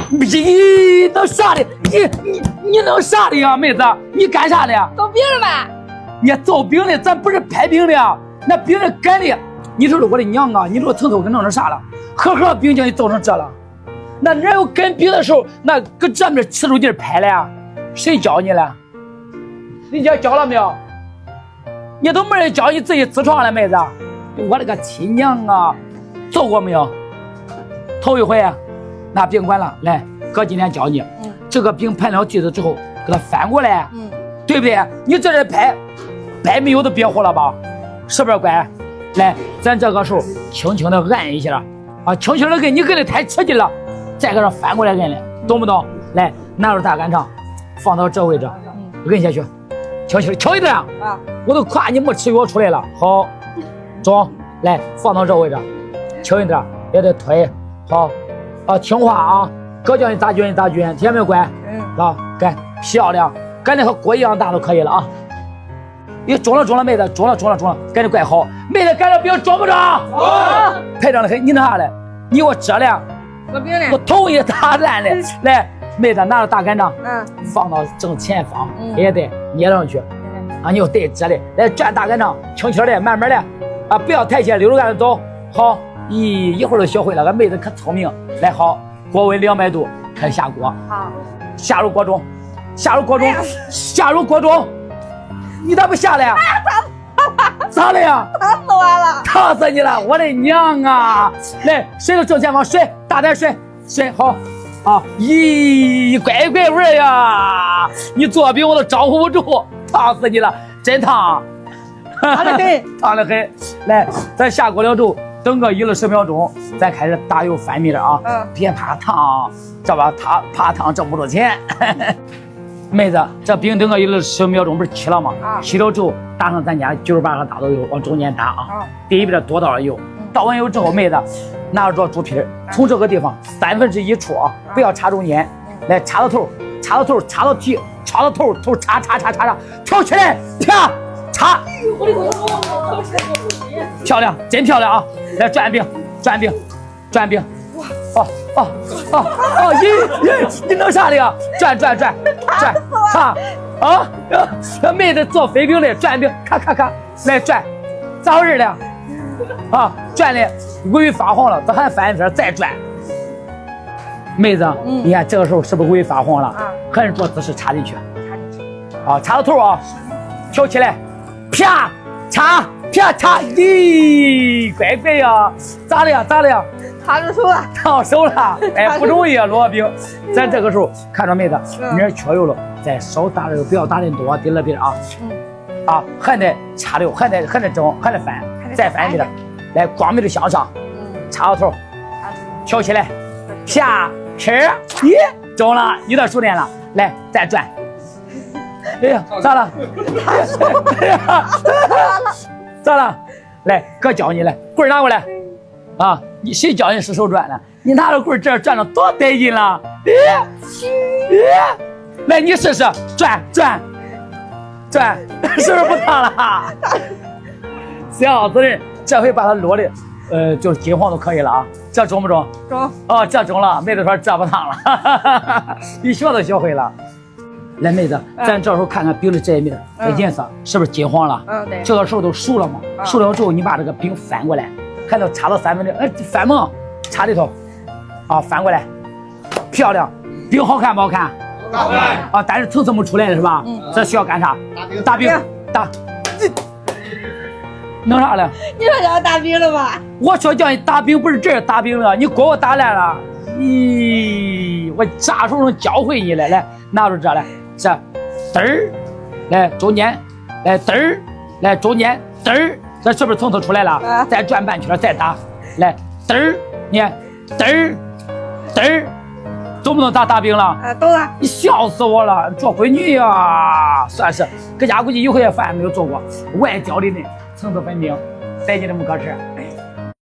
你弄啥的？你弄啥的呀，妹子？你干啥的呀？做饼了吧？你做饼的，咱不是拍饼的呀，那饼是擀的。你说我的娘啊！你说层头给弄成啥了？盒饼叫你做成这了。那哪有擀饼的时候，那搁这面吃出劲拍了呀？谁教你了？人家教了没有？你都没人教，你自己自创了，妹子。我的个亲娘啊！做过没有？头一回啊，那别管了，来，哥今天教你。这个饼盘了屉子之后，给它翻过来。对不对？你这掰没有都别活了吧？是不是乖？来，咱这个时候轻轻的按一下啊，轻轻的摁，你摁的太吃劲了，再给它翻过来摁了，懂不懂？来，拿着大杆杖，放到这位置，摁下去，轻轻的敲一点啊！我都夸你没吃药出来了。好，中，来放到这位置，轻一点，也得推。好，啊，听话啊，哥叫你咋卷你咋卷，听见没有乖？啊，干漂亮，干的和锅一样大都可以了啊。你中了，妹子，中了，干的怪好。妹子干的饼中不中？排长的很，你那啥嘞？你给我遮了。做饼嘞？我头也打烂了。来，妹子拿着大杆杖，放到正前方，也得捏上去。啊，你要带遮的，来转大杆杖，轻轻的，慢慢的，啊，不要抬起来，溜着干走。好，一会儿就学会了。俺妹子可聪明。来，好，锅温200度，开始下锅。好，下入锅中。你咋不下来呀？咋了呀？烫死我了！烫死你了！我的娘啊！来，水到正前方，水，大点水，好，啊，咦，乖味呀！你做饼我都招呼不住，烫死你了，真烫！烫得很，烫得很。来，咱下锅了之后，等个1-10秒钟，咱开始打油翻面啊！别怕烫，这吧怕烫挣不着钱。妹子，这饼等个1-10秒钟不是起了吗？起了之后，打上咱家98克大豆油，往中间打啊。第一边多倒了油，倒完油之后，妹子拿着猪皮，从这个地方1/3处啊，不要插中间，来插到头，插到底，插到头，插，挑起来，啪，插。漂亮，真漂亮啊！来转饼。你弄啥的呀？转，擦啊！妹子做飞饼的，转饼，咔，来转，咋回事的？啊，转的微发黄了，咱还翻一边再转。妹子，你看这个时候是不是微发黄了？还是做姿势插进去？啊，插到头啊，挑起来，啪，插，咦，乖呀，咋了呀？烫着手了，烫手了，哎，不容易啊，烙饼。咱这个时候看着妹子，面缺油了，再少打油，不要打的多，滴了边啊。啊，还得插油，还得蒸，还得翻，再翻一遍，来，光面的向上，插到头，挑起来，啪，吃，咦，中了，有点熟练了，来，再转。哎呀，咋了？咋了？来，哥教你来，棍拿过来。啊，你谁教你使手转的？你拿着棍这转的多带劲了！来，你试试转，是不是不烫了？小子人，这回把它烙的，就是金黄都可以了啊。这中不中？中。哦，这中了。妹子说这不烫了，你学都学会了。来，妹子，咱这时候看看饼的这一面的颜色是不是金黄了？对。这个时候都熟了嘛？熟了之后，你把这个饼翻过来。看到插到2/3，翻嘛，插里头，啊，翻过来，漂亮，饼好看不好看？好看啊，但是层次没出来了是吧？这需要干啥？打饼，弄啥了？你说叫我打饼了吧？我说叫你打饼，不是这儿打饼了，你给我打烂了。咦，我啥时候能教会你了？来，拿住这来，这嘚儿，来中间，来嘚儿，来中间嘚儿。这是不是层次出来了？再转半圈，再打，来，嘚儿，你嘚儿，懂不懂打饼了？懂了。你笑死我了，做闺女呀，算是搁家估计一回饭没有做过，我也教你呢，层次分明，带你这么个事。